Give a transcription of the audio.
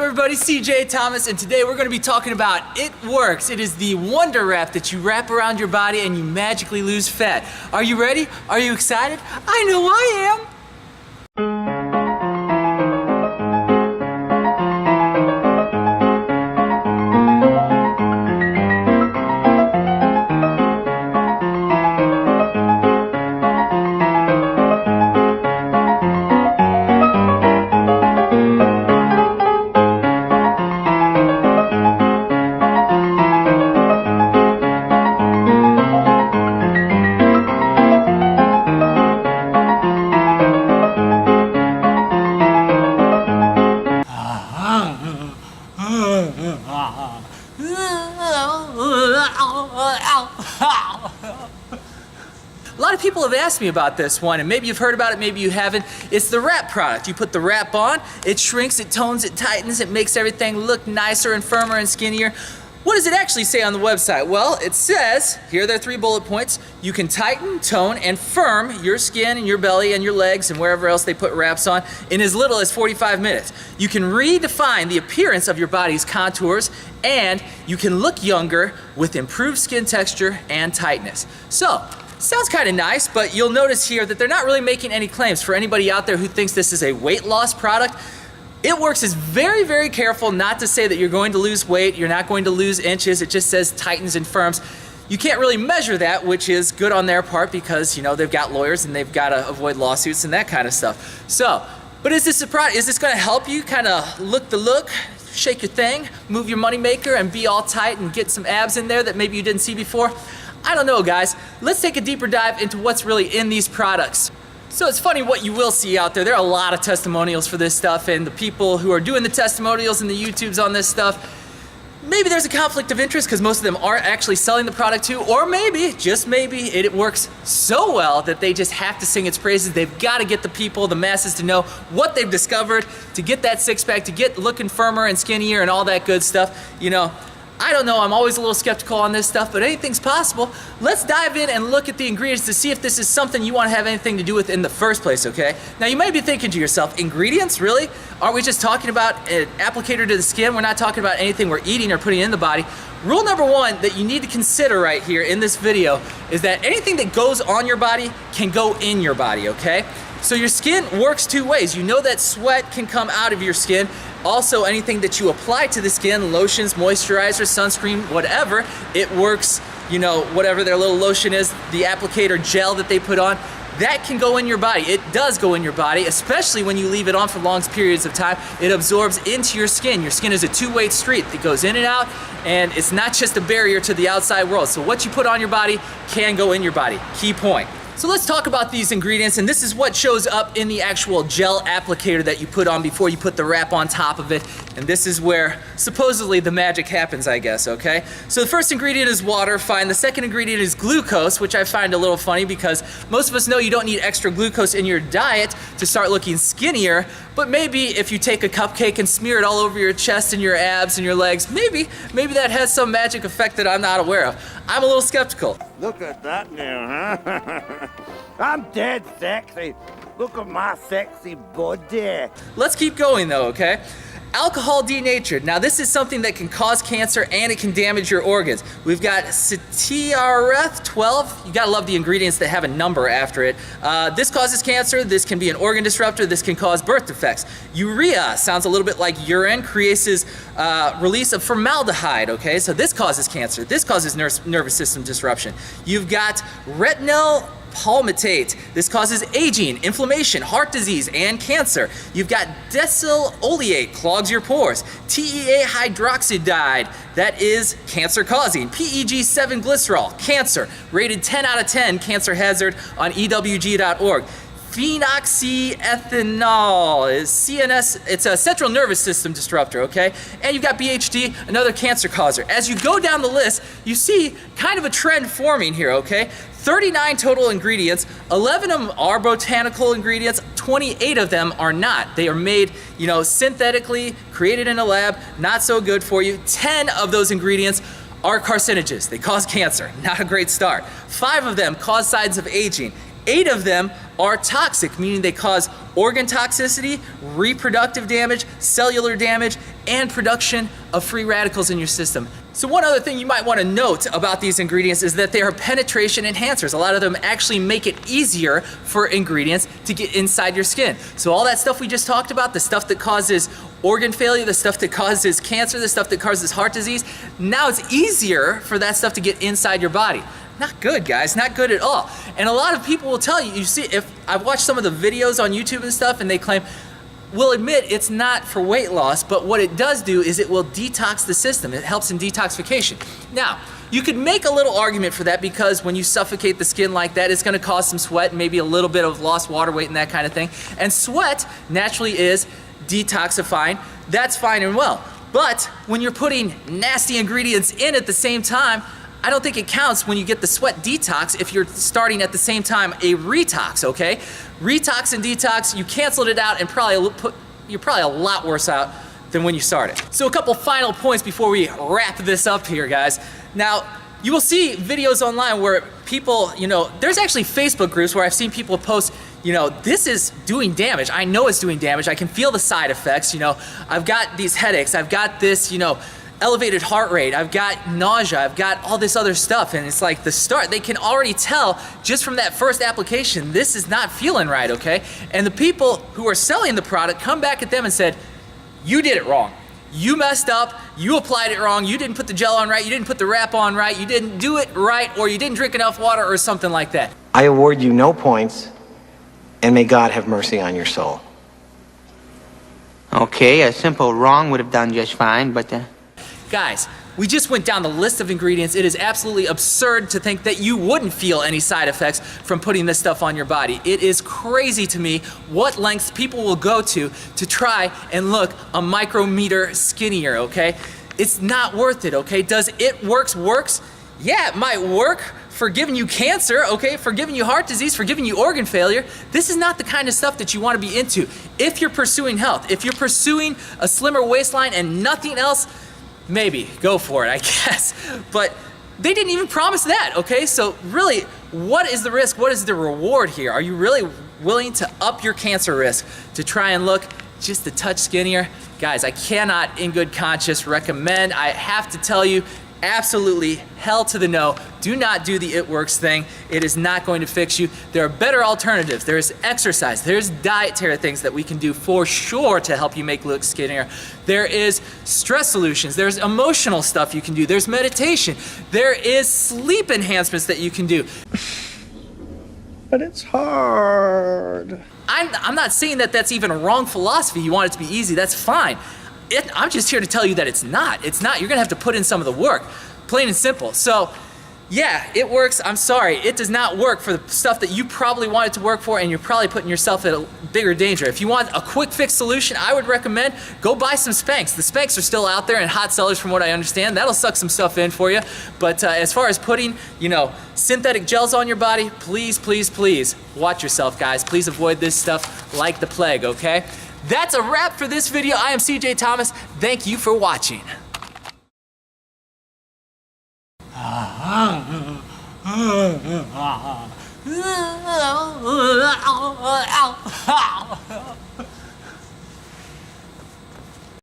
everybody? CJ Thomas, and today we're going to be talking about It Works. It is the Wonder Wrap that you wrap around your body and you magically lose fat. Are you ready? Are you excited? I know I am. A lot of people have asked me about this one, and maybe you've heard about it, maybe you haven't. It's the wrap product. You put the wrap on, it shrinks, it tones, it tightens, it makes everything look nicer and firmer and skinnier. What does it actually say on the website? Well, it says, here are their 3 bullet points, you can tighten, tone, and firm your skin and your belly and your legs and wherever else they put wraps on in as little as 45 minutes. You can redefine the appearance of your body's contours, and you can look younger with improved skin texture and tightness. So, sounds kind of nice, but you'll notice here that they're not really making any claims. For anybody out there who thinks this is a weight loss product, It Works is very, very careful not to say that you're going to lose weight, you're not going to lose inches. It just says tightens and firms. You can't really measure that, which is good on their part because, you know, they've got lawyers and they've got to avoid lawsuits and that kind of stuff. So, but is this a product? Is this going to help you kind of look the look, shake your thing, move your money maker, and be all tight and get some abs in there that maybe you didn't see before? I don't know, guys. Let's take a deeper dive into what's really in these products. So it's funny what you will see out there. There are a lot of testimonials for this stuff, and the people who are doing the testimonials and the YouTubes on this stuff, maybe there's a conflict of interest because most of them aren't actually selling the product too, or maybe, just maybe, it works so well that they just have to sing its praises. They've got to get the people, the masses, to know what they've discovered, to get that six-pack, to get looking firmer and skinnier and all that good stuff. You know, I don't know, I'm always a little skeptical on this stuff, but anything's possible. Let's dive in and look at the ingredients to see if this is something you want to have anything to do with in the first place, okay? Now you might be thinking to yourself, ingredients, really? Aren't we just talking about an applicator to the skin? We're not talking about anything we're eating or putting in the body. Rule number 1 that you need to consider right here in this video is that anything that goes on your body can go in your body, okay? So your skin works 2 ways. You know that sweat can come out of your skin. Also, anything that you apply to the skin, lotions, moisturizers, sunscreen, whatever, it works, you know, whatever their little lotion is, the applicator gel that they put on, that can go in your body. It does go in your body, especially when you leave it on for long periods of time. It absorbs into your skin. Your skin is a 2-way street that goes in and out, and it's not just a barrier to the outside world. So what you put on your body can go in your body. Key point. So let's talk about these ingredients, and this is what shows up in the actual gel applicator that you put on before you put the wrap on top of it, and this is where supposedly the magic happens, I guess, okay? So the first ingredient is water, fine. The second ingredient is glucose, which I find a little funny because most of us know you don't need extra glucose in your diet to start looking skinnier, but maybe if you take a cupcake and smear it all over your chest and your abs and your legs, maybe that has some magic effect that I'm not aware of. I'm a little skeptical. Look at that now, huh? I'm dead sexy. Look at my sexy body. Let's keep going though, okay? Alcohol denatured. Now this is something that can cause cancer and it can damage your organs. We've got CTRF 12. You gotta love the ingredients that have a number after it. This causes cancer. This can be an organ disruptor. This can cause birth defects. Urea sounds a little bit like urine. Creates release of formaldehyde. Okay, so this causes cancer. This causes nervous system disruption. You've got retinol palmitate. This causes aging, inflammation, heart disease, and cancer. You've got decyl oleate, clogs your pores. TEA hydroxidide, that is cancer causing. PEG7 glycerol, cancer, rated 10 out of 10 cancer hazard on EWG.org. Phenoxyethanol is CNS, it's a central nervous system disruptor, okay? And you've got BHD, another cancer causer. As you go down the list, you see kind of a trend forming here, okay? 39 total ingredients, 11 of them are botanical ingredients, 28 of them are not. They are made, you know, synthetically, created in a lab, not so good for you. 10 of those ingredients are carcinogens. They cause cancer, not a great start. 5 of them cause signs of aging. 8 of them are toxic, meaning they cause organ toxicity, reproductive damage, cellular damage, and production of free radicals in your system. So one other thing you might want to note about these ingredients is that they are penetration enhancers. A lot of them actually make it easier for ingredients to get inside your skin. So all that stuff we just talked about, the stuff that causes organ failure, the stuff that causes cancer, the stuff that causes heart disease, now it's easier for that stuff to get inside your body. Not good, guys, not good at all. And a lot of people will tell you, you see, if I've watched some of the videos on YouTube and stuff, and they claim, we'll admit it's not for weight loss, but what it does do is it will detox the system. It helps in detoxification. Now, you could make a little argument for that because when you suffocate the skin like that, it's gonna cause some sweat and maybe a little bit of lost water weight and that kind of thing. And sweat naturally is detoxifying. That's fine and well. But when you're putting nasty ingredients in at the same time, I don't think it counts when you get the sweat detox if you're starting at the same time a retox, okay? Retox and detox, you canceled it out and you're probably a lot worse out than when you started. So a couple final points before we wrap this up here, guys. Now, you will see videos online where people, there's actually Facebook groups where I've seen people post, this is doing damage. I know it's doing damage. I can feel the side effects. I've got these headaches. I've got this, elevated heart rate, I've got nausea, I've got all this other stuff, and it's like the start, they can already tell just from that first application, this is not feeling right, okay? And the people who are selling the product come back at them and said, you did it wrong. You messed up, you applied it wrong, you didn't put the gel on right, you didn't put the wrap on right, you didn't do it right, or you didn't drink enough water or something like that. I award you no points, and may God have mercy on your soul. Okay, a simple wrong would have done just fine, but Guys, we just went down the list of ingredients. It is absolutely absurd to think that you wouldn't feel any side effects from putting this stuff on your body. It is crazy to me what lengths people will go to try and look a micrometer skinnier, okay? It's not worth it, okay? Does it works? Yeah, it might work for giving you cancer, okay? For giving you heart disease, for giving you organ failure. This is not the kind of stuff that you want to be into. If you're pursuing health, if you're pursuing a slimmer waistline and nothing else, maybe, go for it, I guess. But they didn't even promise that, okay? So really, what is the risk? What is the reward here? Are you really willing to up your cancer risk to try and look just a touch skinnier? Guys, I cannot in good conscience recommend. I have to tell you, absolutely hell to the no. Do not do the It Works thing. It is not going to fix you. There are better alternatives. There's exercise. There's dietary things that we can do for sure to help you make look skinnier. There is stress solutions. There's emotional stuff you can do. There's meditation. There is sleep enhancements that you can do. But it's hard. I'm not saying that that's even a wrong philosophy. You want it to be easy. That's fine. I'm just here to tell you that it's not. It's not. You're gonna have to put in some of the work, plain and simple. So, yeah, it works. I'm sorry. It does not work for the stuff that you probably want it to work for, and you're probably putting yourself at a bigger danger. If you want a quick fix solution, I would recommend go buy some Spanx. The Spanx are still out there and hot sellers from what I understand. That'll suck some stuff in for you. But as far as putting, synthetic gels on your body, please, please, please watch yourself, guys. Please avoid this stuff like the plague, okay? That's a wrap for this video. I am CJ Thomas. Thank you for watching.